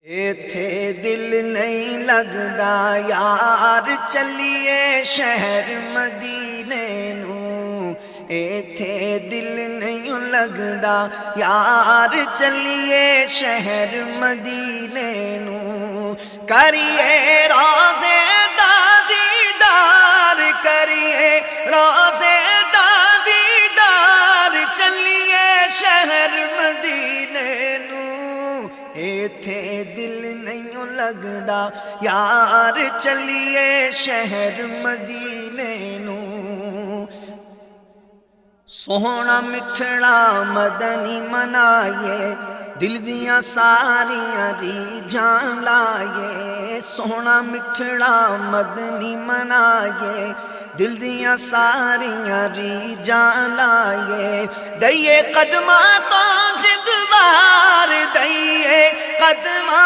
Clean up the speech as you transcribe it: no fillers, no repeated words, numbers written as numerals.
ایتھے دل نہیں لگدا یار چلیے شہر مدینے نوں، ایتھے دل نہیں لگدا یار چلیے شہر مدینے نوں، کریے روضے دا دیدار، کریے روضے دا دیدار چلیے شہر مدینے نوں، ایتھے دل نہیں لگدا یار چلیے شہر مدینے نوں، سوہنا مٹھڑا مدنی منائیے دل دیاں ساریاں ریجھاں لائیے، سوہنا مٹھڑا مدنی منائیے دل دیاں ساریاں ریجھاں لائیے، دئیے قدماں تو جدوار دئیے قدماں